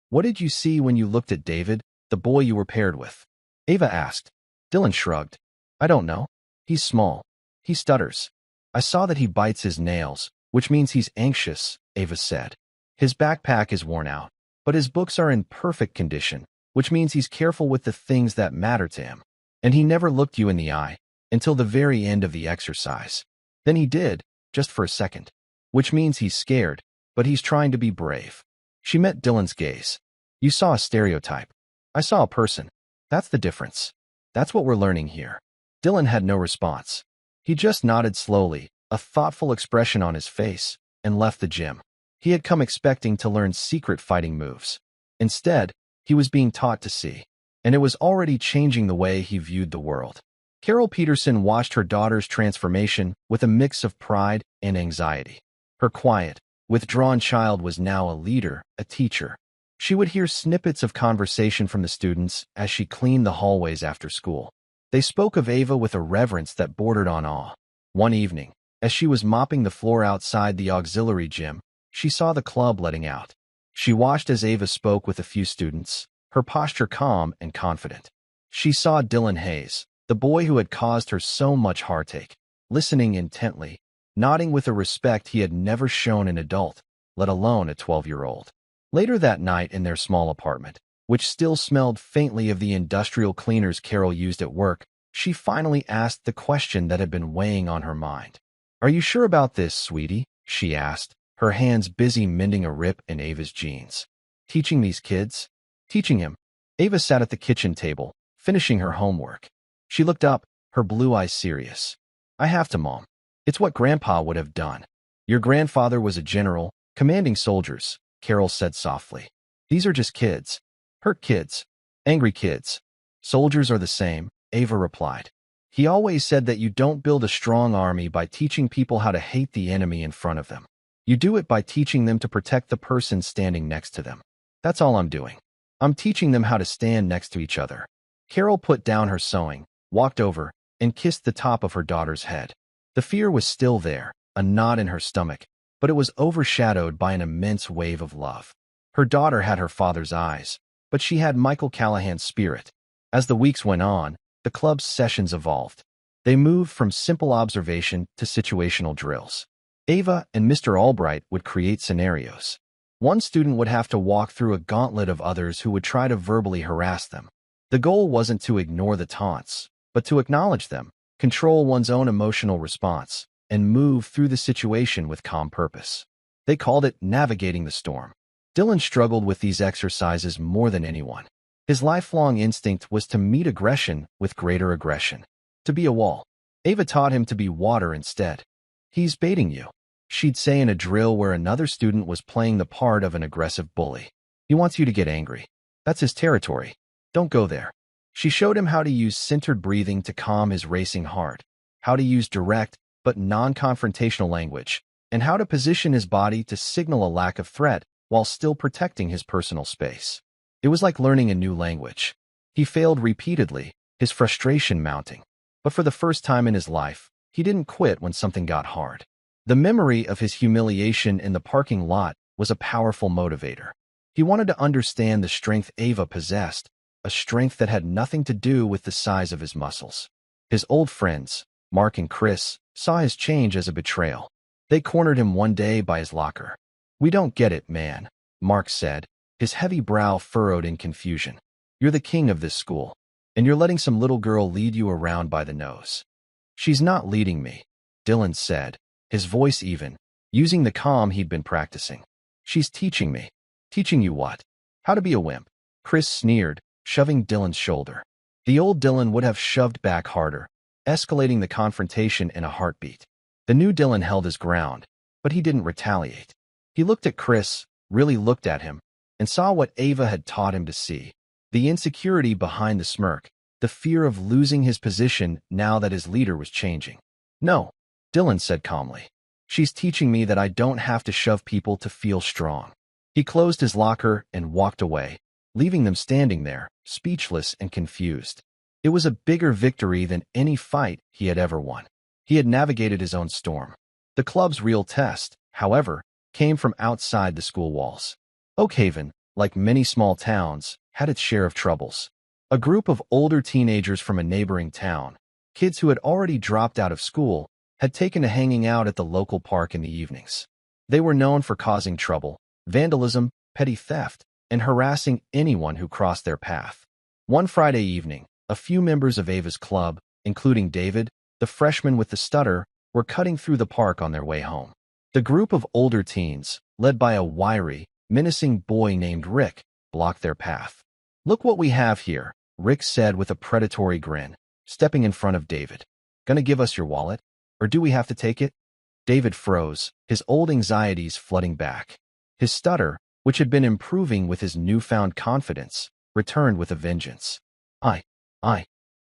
What did you see when you looked at David, the boy you were paired with?" Ava asked. Dylan shrugged. "I don't know. He's small. He stutters. I saw that he bites his nails, which means he's anxious," Ava said. "His backpack is worn out, but his books are in perfect condition, which means he's careful with the things that matter to him. And he never looked you in the eye until the very end of the exercise. Then he did, just for a second, which means he's scared, but he's trying to be brave." She met Dylan's gaze. "You saw a stereotype. I saw a person. That's the difference. That's what we're learning here." Dylan had no response. He just nodded slowly, a thoughtful expression on his face, and left the gym. He had come expecting to learn secret fighting moves. Instead, he was being taught to see, and it was already changing the way he viewed the world. Carol Peterson watched her daughter's transformation with a mix of pride and anxiety. Her quiet, withdrawn child was now a leader, a teacher. She would hear snippets of conversation from the students as she cleaned the hallways after school. They spoke of Ava with a reverence that bordered on awe. One evening, as she was mopping the floor outside the auxiliary gym, She saw the club letting out. She watched as Ava spoke with a few students, her posture calm and confident. She saw Dylan Hayes, the boy who had caused her so much heartache, listening intently, nodding with a respect he had never shown an adult, let alone a 12-year-old. Later that night in their small apartment, which still smelled faintly of the industrial cleaners Carol used at work, she finally asked the question that had been weighing on her mind. "Are you sure about this, sweetie?" she asked, her hands busy mending a rip in Ava's jeans. "Teaching these kids?" "Teaching him." Ava sat at the kitchen table, finishing her homework. She looked up, her blue eyes serious. "I have to, Mom. It's what Grandpa would have done." "Your grandfather was a general, commanding soldiers," Carol said softly. "These are just kids. Hurt kids. Angry kids. Soldiers are the same," Ava replied. "He always said that you don't build a strong army by teaching people how to hate the enemy in front of them. You do it by teaching them to protect the person standing next to them. That's all I'm doing. I'm teaching them how to stand next to each other." Carol put down her sewing, walked over, and kissed the top of her daughter's head. The fear was still there, a knot in her stomach, but it was overshadowed by an immense wave of love. Her daughter had her father's eyes, but she had Michael Callahan's spirit. As the weeks went on, the club's sessions evolved. They moved from simple observation to situational drills. Ava and Mr. Albright would create scenarios. One student would have to walk through a gauntlet of others who would try to verbally harass them. The goal wasn't to ignore the taunts, but to acknowledge them, control one's own emotional response, and move through the situation with calm purpose. They called it navigating the storm. Dylan struggled with these exercises more than anyone. His lifelong instinct was to meet aggression with greater aggression, to be a wall. Ava taught him to be water instead. "He's baiting you," she'd say in a drill where another student was playing the part of an aggressive bully. "He wants you to get angry. That's his territory. Don't go there." She showed him how to use centered breathing to calm his racing heart, how to use direct but non-confrontational language, and how to position his body to signal a lack of threat while still protecting his personal space. It was like learning a new language. He failed repeatedly, his frustration mounting. But for the first time in his life, he didn't quit when something got hard. The memory of his humiliation in the parking lot was a powerful motivator. He wanted to understand the strength Ava possessed, a strength that had nothing to do with the size of his muscles. His old friends, Mark and Chris, saw his change as a betrayal. They cornered him one day by his locker. "We don't get it, man," Mark said, his heavy brow furrowed in confusion. "You're the king of this school, and you're letting some little girl lead you around by the nose." "She's not leading me," Dylan said, his voice even, using the calm he'd been practicing. "She's teaching me." "Teaching you what?" "How to be a wimp," Chris sneered, shoving Dylan's shoulder. The old Dylan would have shoved back harder, escalating the confrontation in a heartbeat. The new Dylan held his ground, but he didn't retaliate. He looked at Chris, really looked at him, and saw what Ava had taught him to see. The insecurity behind the smirk, the fear of losing his position now that his leader was changing. "No," Dylan said calmly. "She's teaching me that I don't have to shove people to feel strong." He closed his locker and walked away, leaving them standing there, speechless and confused. It was a bigger victory than any fight he had ever won. He had navigated his own storm. The club's real test, however, came from outside the school walls. Oakhaven, like many small towns, had its share of troubles. A group of older teenagers from a neighboring town, kids who had already dropped out of school, had taken to hanging out at the local park in the evenings. They were known for causing trouble, vandalism, petty theft, and harassing anyone who crossed their path. One Friday evening, a few members of Ava's club, including David, the freshman with the stutter, were cutting through the park on their way home. The group of older teens, led by a wiry, menacing boy named Rick, blocked their path. "Look what we have here," Rick said with a predatory grin, stepping in front of David. "Gonna give us your wallet? Or do we have to take it?" David froze, his old anxieties flooding back. His stutter, which had been improving with his newfound confidence, returned with a vengeance. I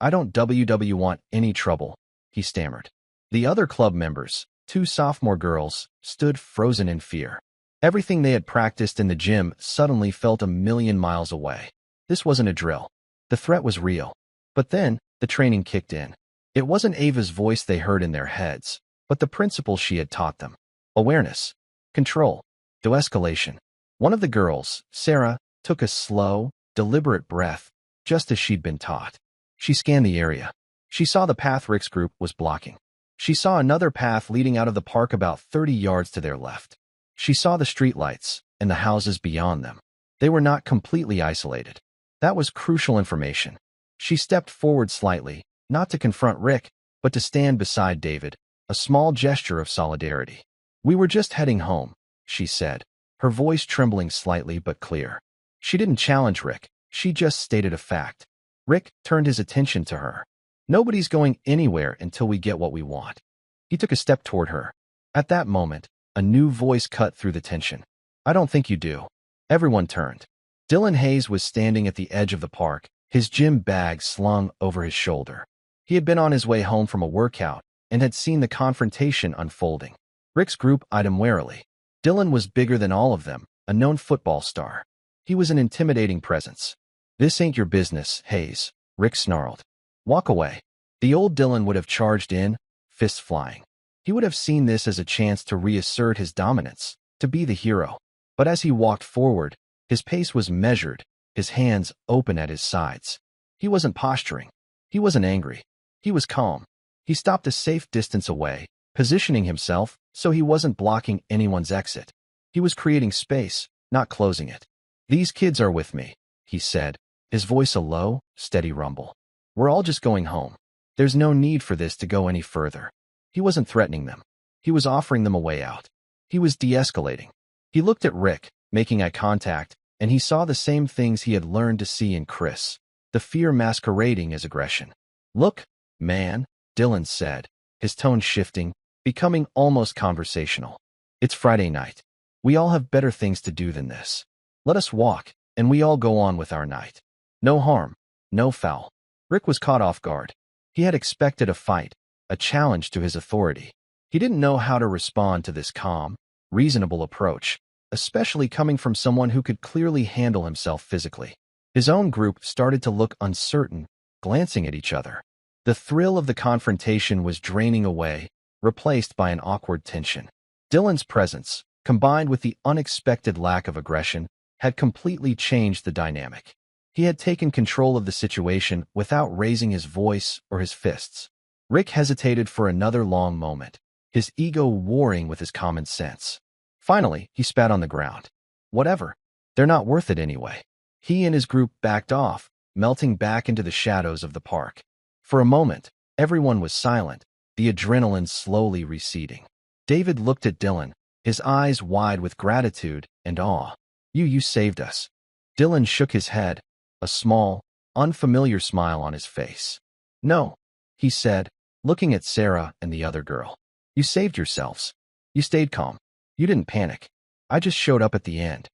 don't want any trouble," he stammered. The other club members, two sophomore girls, stood frozen in fear. Everything they had practiced in the gym suddenly felt a million miles away. This wasn't a drill. The threat was real. But then, the training kicked in. It wasn't Ava's voice they heard in their heads, but the principles she had taught them. Awareness. Control. De-escalation. One of the girls, Sarah, took a slow, deliberate breath, just as she'd been taught. She scanned the area. She saw the path Rick's group was blocking. She saw another path leading out of the park about 30 yards to their left. She saw the streetlights and the houses beyond them. They were not completely isolated. That was crucial information. She stepped forward slightly, not to confront Rick, but to stand beside David, a small gesture of solidarity. "We were just heading home," she said, her voice trembling slightly but clear. She didn't challenge Rick, she just stated a fact. Rick turned his attention to her. "Nobody's going anywhere until we get what we want." He took a step toward her. At that moment, a new voice cut through the tension. "I don't think you do." Everyone turned. Dylan Hayes was standing at the edge of the park, his gym bag slung over his shoulder. He had been on his way home from a workout and had seen the confrontation unfolding. Rick's group eyed him warily. Dylan was bigger than all of them, a known football star. He was an intimidating presence. "This ain't your business, Hayes," Rick snarled. "Walk away." The old Dylan would have charged in, fists flying. He would have seen this as a chance to reassert his dominance, to be the hero. But as he walked forward, his pace was measured, his hands open at his sides. He wasn't posturing. He wasn't angry. He was calm. He stopped a safe distance away, positioning himself so he wasn't blocking anyone's exit. He was creating space, not closing it. "These kids are with me," he said, his voice a low, steady rumble. "We're all just going home. There's no need for this to go any further." He wasn't threatening them. He was offering them a way out. He was de-escalating. He looked at Rick, making eye contact, and he saw the same things he had learned to see in Chris, the fear masquerading as aggression. "Look, man," Dylan said, his tone shifting, becoming almost conversational. "It's Friday night. We all have better things to do than this. Let us walk, and we all go on with our night. No harm, no foul." Rick was caught off guard. He had expected a fight, a challenge to his authority. He didn't know how to respond to this calm, reasonable approach, especially coming from someone who could clearly handle himself physically. His own group started to look uncertain, glancing at each other. The thrill of the confrontation was draining away, replaced by an awkward tension. Dylan's presence, combined with the unexpected lack of aggression, had completely changed the dynamic. He had taken control of the situation without raising his voice or his fists. Rick hesitated for another long moment, his ego warring with his common sense. Finally, he spat on the ground. "Whatever. They're not worth it anyway." He and his group backed off, melting back into the shadows of the park. For a moment, everyone was silent, the adrenaline slowly receding. David looked at Dylan, his eyes wide with gratitude and awe. You saved us." Dylan shook his head, a small, unfamiliar smile on his face. "No," he said, looking at Sarah and the other girl. "You saved yourselves. You stayed calm. You didn't panic. I just showed up at the end."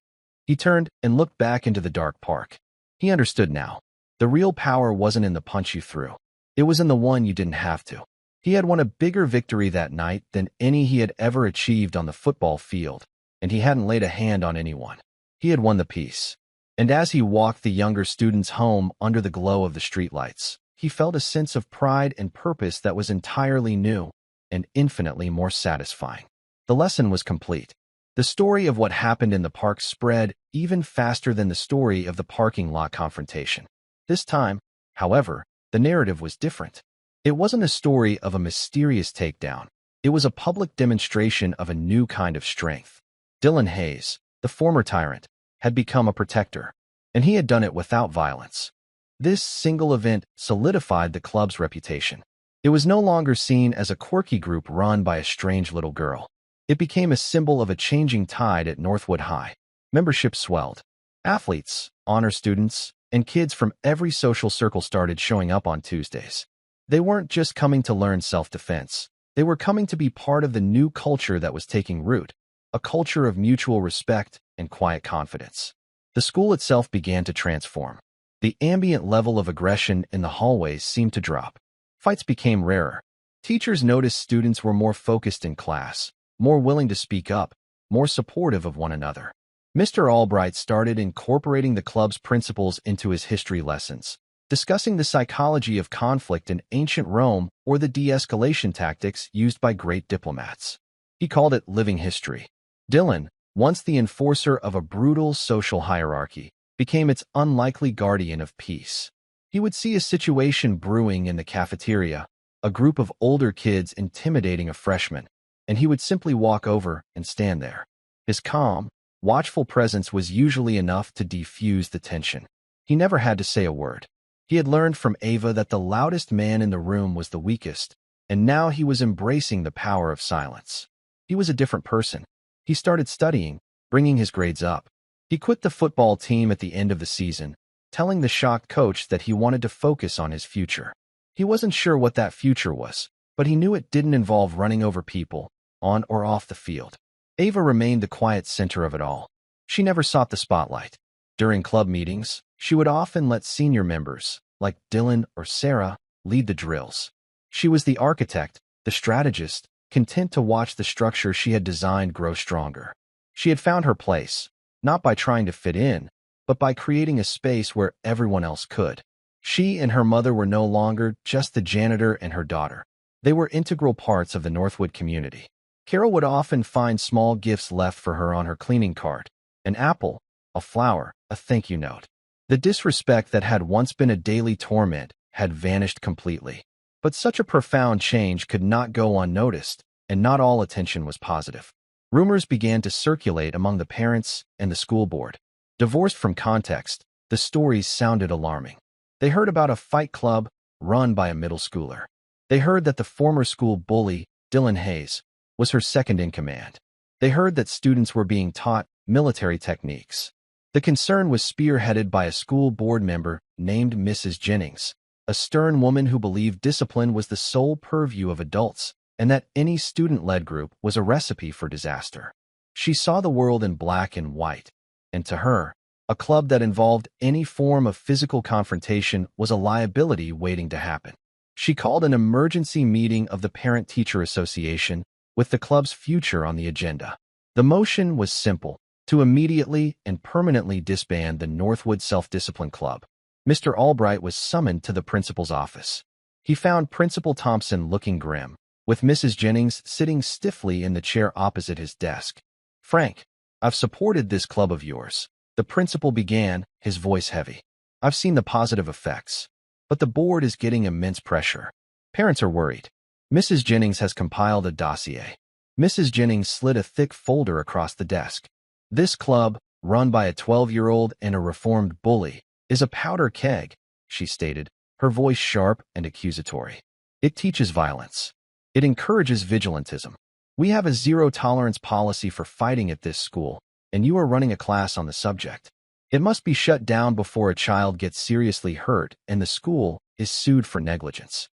He turned and looked back into the dark park. He understood now. The real power wasn't in the punch you threw. It was in the one you didn't have to. He had won a bigger victory that night than any he had ever achieved on the football field, and he hadn't laid a hand on anyone. He had won the peace. And as he walked the younger students home under the glow of the streetlights, he felt a sense of pride and purpose that was entirely new and infinitely more satisfying. The lesson was complete. The story of what happened in the park spread even faster than the story of the parking lot confrontation. This time, however, the narrative was different. It wasn't a story of a mysterious takedown. It was a public demonstration of a new kind of strength. Dylan Hayes, the former tyrant, had become a protector, and he had done it without violence. This single event solidified the club's reputation. It was no longer seen as a quirky group run by a strange little girl. It became a symbol of a changing tide at Northwood High. Membership swelled. Athletes, honor students, and kids from every social circle started showing up on Tuesdays. They weren't just coming to learn self-defense. They were coming to be part of the new culture that was taking root, a culture of mutual respect and quiet confidence. The school itself began to transform. The ambient level of aggression in the hallways seemed to drop. Fights became rarer. Teachers noticed students were more focused in class, more willing to speak up, more supportive of one another. Mr. Albright started incorporating the club's principles into his history lessons, discussing the psychology of conflict in ancient Rome or the de-escalation tactics used by great diplomats. He called it living history. Dylan, once the enforcer of a brutal social hierarchy, became its unlikely guardian of peace. He would see a situation brewing in the cafeteria, a group of older kids intimidating a freshman, and he would simply walk over and stand there. His calm, watchful presence was usually enough to defuse the tension. He never had to say a word. He had learned from Ava that the loudest man in the room was the weakest, and now he was embracing the power of silence. He was a different person. He started studying, bringing his grades up. He quit the football team at the end of the season, telling the shocked coach that he wanted to focus on his future. He wasn't sure what that future was, but he knew it didn't involve running over people, on or off the field. Ava remained the quiet center of it all. She never sought the spotlight. During club meetings, she would often let senior members, like Dylan or Sarah, lead the drills. She was the architect, the strategist, content to watch the structure she had designed grow stronger. She had found her place, not by trying to fit in, but by creating a space where everyone else could. She and her mother were no longer just the janitor and her daughter. They were integral parts of the Northwood community. Carol would often find small gifts left for her on her cleaning card: an apple, a flower, a thank you note. The disrespect that had once been a daily torment had vanished completely. But such a profound change could not go unnoticed, and not all attention was positive. Rumors began to circulate among the parents and the school board. Divorced from context, the stories sounded alarming. They heard about a fight club run by a middle schooler. They heard that the former school bully, Dylan Hayes, was her second in command. They heard that students were being taught military techniques. The concern was spearheaded by a school board member named Mrs. Jennings, a stern woman who believed discipline was the sole purview of adults, and that any student-led group was a recipe for disaster. She saw the world in black and white, and to her, a club that involved any form of physical confrontation was a liability waiting to happen. She called an emergency meeting of the Parent-Teacher Association with the club's future on the agenda. The motion was simple: to immediately and permanently disband the Northwood Self-Discipline Club. Mr. Albright was summoned to the principal's office. He found Principal Thompson looking grim, with Mrs. Jennings sitting stiffly in the chair opposite his desk. "Frank, I've supported this club of yours," the principal began, his voice heavy. "I've seen the positive effects, but the board is getting immense pressure. Parents are worried." Mrs. Jennings has compiled a dossier. Mrs. Jennings slid a thick folder across the desk. "This club, run by a 12-year-old and a reformed bully, is a powder keg," she stated, her voice sharp and accusatory. "It teaches violence. It encourages vigilantism. We have a zero-tolerance policy for fighting at this school, and you are running a class on the subject. It must be shut down before a child gets seriously hurt and the school is sued for negligence."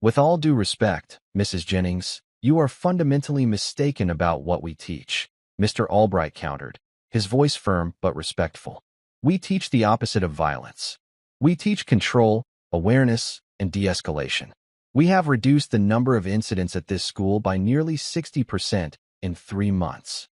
"With all due respect, Mrs. Jennings, you are fundamentally mistaken about what we teach," Mr. Albright countered, his voice firm but respectful. "We teach the opposite of violence. We teach control, awareness, and de-escalation. We have reduced the number of incidents at this school by nearly 60% in 3 months."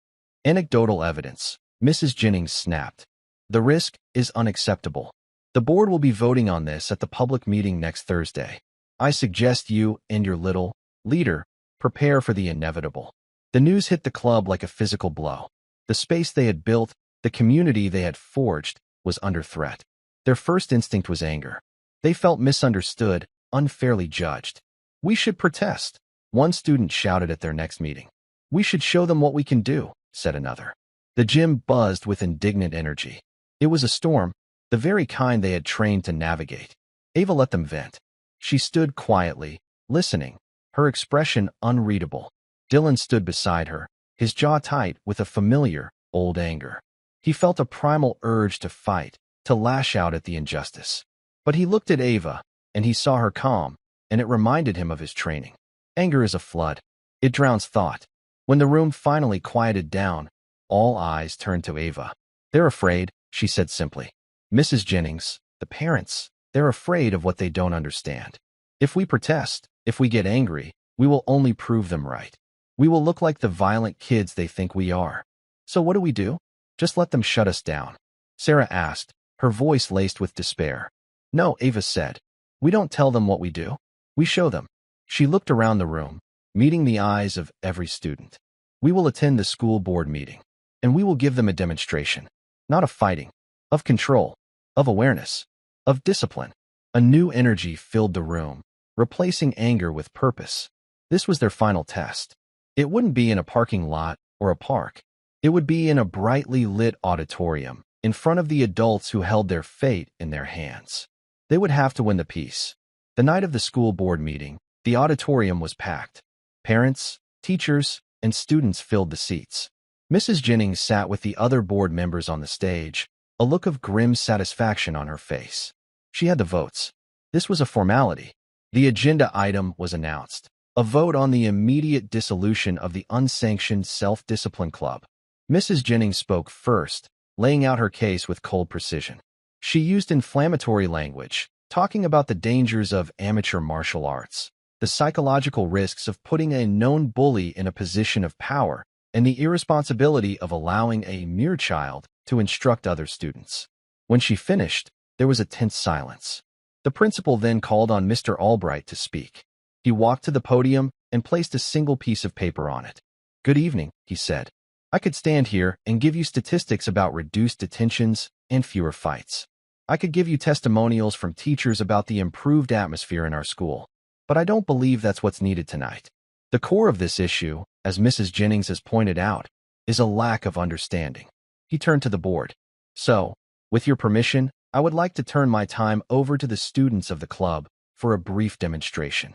"Anecdotal evidence," Mrs. Jennings snapped. "The risk is unacceptable. The board will be voting on this at the public meeting next Thursday. I suggest you and your little leader prepare for the inevitable." The news hit the club like a physical blow. The space they had built, the community they had forged, was under threat. Their first instinct was anger. They felt misunderstood, unfairly judged. "We should protest," one student shouted at their next meeting. "We should show them what we can do," said another. The gym buzzed with indignant energy. It was a storm, the very kind they had trained to navigate. Ava let them vent. She stood quietly, listening, her expression unreadable. Dylan stood beside her, his jaw tight with a familiar, old anger. He felt a primal urge to fight, to lash out at the injustice. But he looked at Ava, and he saw her calm, and it reminded him of his training. Anger is a flood. It drowns thought. When the room finally quieted down, all eyes turned to Ava. "They're afraid," she said simply. "Mrs. Jennings, the parents, they're afraid of what they don't understand. If we protest, if we get angry, we will only prove them right. We will look like the violent kids they think we are. So what do? Just let them shut us down?" Sarah asked, her voice laced with despair. "No," Ava said. "We don't tell them what we do. We show them." She looked around the room, meeting the eyes of every student. "We will attend the school board meeting. and we will give them a demonstration, not of fighting, of control, of awareness, of discipline. A new energy filled the room, replacing anger with purpose. This was their final test. It wouldn't be in a parking lot or a park. It would be in a brightly lit auditorium, in front of the adults who held their fate in their hands. They would have to win the peace. The night of the school board meeting, the auditorium was packed. Parents, teachers, and students filled the seats. Mrs. Jennings sat with the other board members on the stage, a look of grim satisfaction on her face. She had the votes. This was a formality. The agenda item was announced. A vote on the immediate dissolution of the unsanctioned self-discipline club. Mrs. Jennings spoke first, laying out her case with cold precision. She used inflammatory language, talking about the dangers of amateur martial arts, the psychological risks of putting a known bully in a position of power, and the irresponsibility of allowing a mere child to instruct other students. When she finished, there was a tense silence. The principal then called on Mr. Albright to speak. He walked to the podium and placed a single piece of paper on it. "Good evening," he said. "I could stand here and give you statistics about reduced detentions and fewer fights. I could give you testimonials from teachers about the improved atmosphere in our school. But I don't believe that's what's needed tonight. The core of this issue, as Mrs. Jennings has pointed out, is a lack of understanding." He turned to the board. "So, with your permission, I would like to turn my time over to the students of the club for a brief demonstration."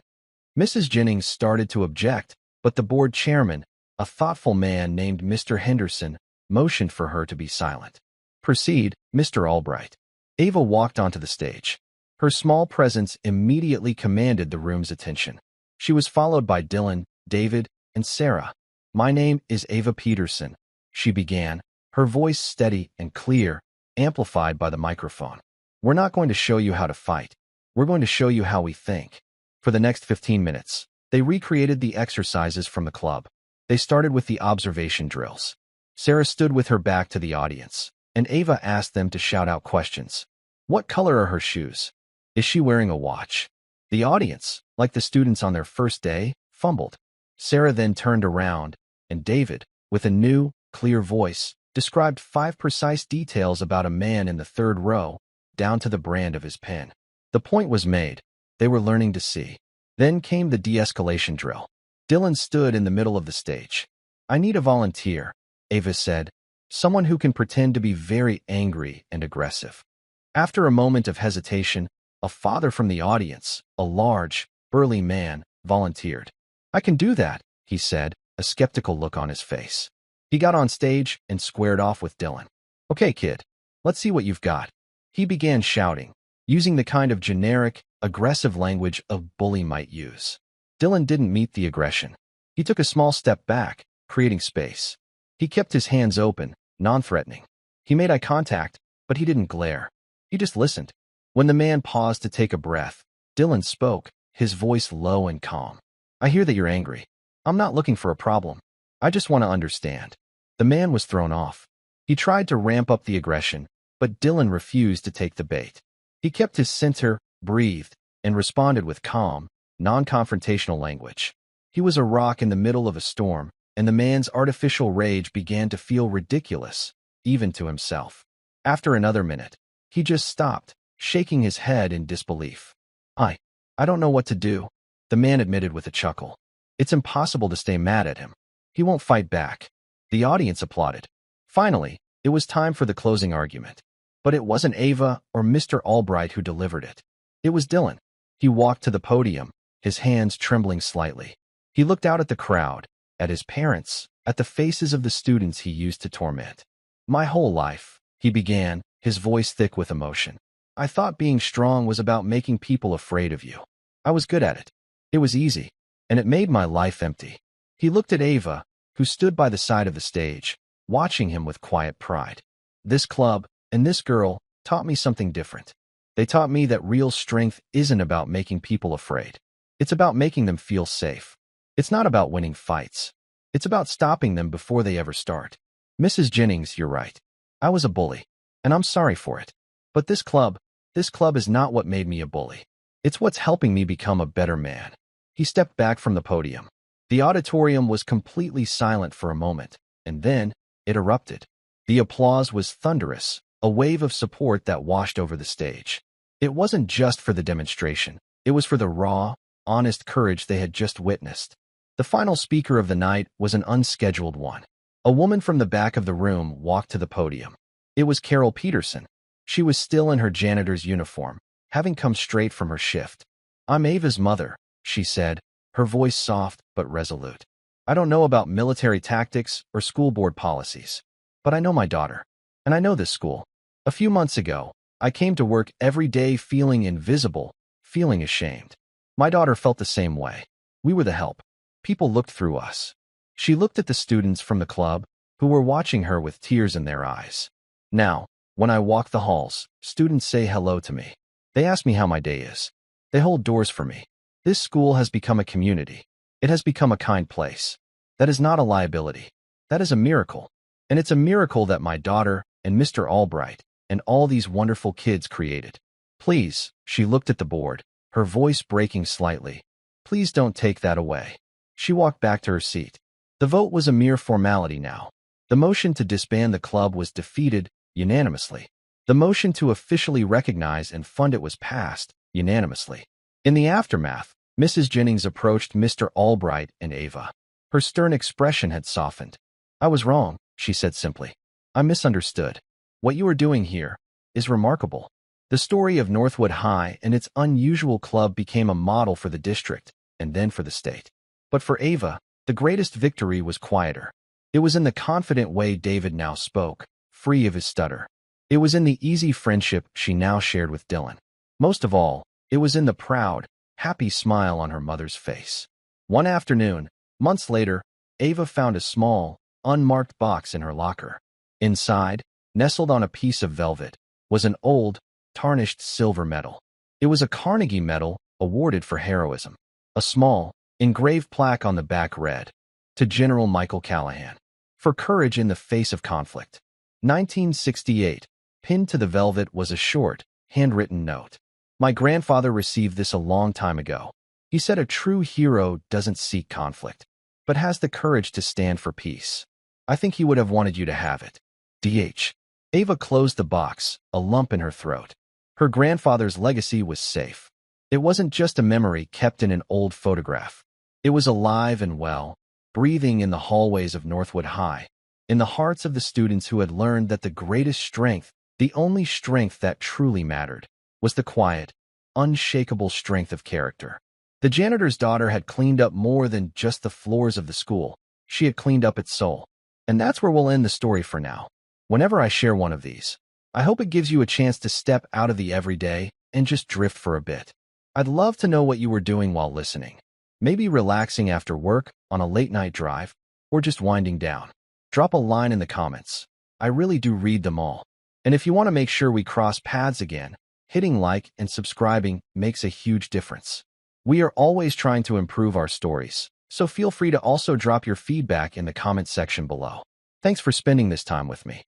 Mrs. Jennings started to object, but the board chairman, a thoughtful man named Mr. Henderson, motioned for her to be silent. "Proceed, Mr. Albright." Ava walked onto the stage. Her small presence immediately commanded the room's attention. She was followed by Dylan, David, and Sarah. "My name is Ava Peterson," she began, her voice steady and clear, amplified by the microphone. "We're not going to show you how to fight. We're going to show you how we think." For the next 15 minutes, they recreated the exercises from the club. They started with the observation drills. Sarah stood with her back to the audience, and Ava asked them to shout out questions. What color are her shoes? Is she wearing a watch? The audience, like the students on their first day, fumbled. Sarah then turned around, and David, with a new, clear voice, described 5 precise details about a man in the third row, down to the brand of his pen. The point was made. They were learning to see. Then came the de-escalation drill. Dylan stood in the middle of the stage. "I need a volunteer," Ava said, "someone who can pretend to be very angry and aggressive." After a moment of hesitation, a father from the audience, a large, burly man, volunteered. "I can do that," he said, a skeptical look on his face. He got on stage and squared off with Dylan. "Okay, kid, let's see what you've got." He began shouting, using the kind of generic, aggressive language a bully might use. Dylan didn't meet the aggression. He took a small step back, creating space. He kept his hands open, non-threatening. He made eye contact, but he didn't glare. He just listened. When the man paused to take a breath, Dylan spoke, his voice low and calm. "I hear that you're angry. I'm not looking for a problem. I just want to understand." The man was thrown off. He tried to ramp up the aggression, but Dylan refused to take the bait. He kept his center, breathed, and responded with calm, non-confrontational language. He was a rock in the middle of a storm, and the man's artificial rage began to feel ridiculous, even to himself. After another minute, he just stopped, shaking his head in disbelief. I don't know what to do," the man admitted with a chuckle. "It's impossible to stay mad at him. He won't fight back." The audience applauded. Finally, it was time for the closing argument. But it wasn't Ava or Mr. Albright who delivered it. It was Dylan. He walked to the podium, his hands trembling slightly. He looked out at the crowd, at his parents, at the faces of the students he used to torment. "My whole life," he began, his voice thick with emotion, "I thought being strong was about making people afraid of you. I was good at it. It was easy, and it made my life empty." He looked at Ava, who stood by the side of the stage, watching him with quiet pride. "This club, and this girl, taught me something different. They taught me that real strength isn't about making people afraid. It's about making them feel safe. It's not about winning fights. It's about stopping them before they ever start." "Mrs. Jennings, you're right. I was a bully, and I'm sorry for it. But this club is not what made me a bully. It's what's helping me become a better man." He stepped back from the podium. The auditorium was completely silent for a moment, and then, it erupted. The applause was thunderous, a wave of support that washed over the stage. It wasn't just for the demonstration. It was for the raw, honest courage they had just witnessed. The final speaker of the night was an unscheduled one. A woman from the back of the room walked to the podium. It was Carol Peterson. She was still in her janitor's uniform, having come straight from her shift. "I'm Ava's mother," she said, her voice soft but resolute. "I don't know about military tactics or school board policies, but I know my daughter, and I know this school. A few months ago, I came to work every day feeling invisible, feeling ashamed. My daughter felt the same way. We were the help. People looked through us." She looked at the students from the club, who were watching her with tears in their eyes. "Now, when I walk the halls, students say hello to me. They ask me how my day is. They hold doors for me. This school has become a community. It has become a kind place. That is not a liability. That is a miracle. And it's a miracle that my daughter and Mr. Albright and all these wonderful kids created. Please," she looked at the board, her voice breaking slightly, "please don't take that away." She walked back to her seat. The vote was a mere formality now. The motion to disband the club was defeated unanimously. The motion to officially recognize and fund it was passed unanimously. In the aftermath, Mrs. Jennings approached Mr. Albright and Ava. Her stern expression had softened. "I was wrong," she said simply. "I misunderstood. What you are doing here is remarkable." The story of Northwood High and its unusual club became a model for the district and then for the state. But for Ava, the greatest victory was quieter. It was in the confident way David now spoke, free of his stutter. It was in the easy friendship she now shared with Dylan. Most of all, it was in the proud, happy smile on her mother's face. One afternoon, months later, Ava found a small, unmarked box in her locker. Inside, nestled on a piece of velvet, was an old, tarnished silver medal. It was a Carnegie Medal awarded for heroism. A small, engraved plaque on the back read, "To General Michael Callahan, for courage in the face of conflict." 1968. Pinned to the velvet was a short, handwritten note. "My grandfather received this a long time ago. He said a true hero doesn't seek conflict, but has the courage to stand for peace. I think he would have wanted you to have it. DH." Ava closed the box, a lump in her throat. Her grandfather's legacy was safe. It wasn't just a memory kept in an old photograph. It was alive and well, breathing in the hallways of Northwood High, in the hearts of the students who had learned that the greatest strength, the only strength that truly mattered, was the quiet, unshakable strength of character. The janitor's daughter had cleaned up more than just the floors of the school. She had cleaned up its soul. And that's where we'll end the story for now. Whenever I share one of these, I hope it gives you a chance to step out of the everyday and just drift for a bit. I'd love to know what you were doing while listening. Maybe relaxing after work, on a late-night drive, or just winding down. Drop a line in the comments. I really do read them all. And if you want to make sure we cross paths again, hitting like and subscribing makes a huge difference. We are always trying to improve our stories, so feel free to also drop your feedback in the comment section below. Thanks for spending this time with me.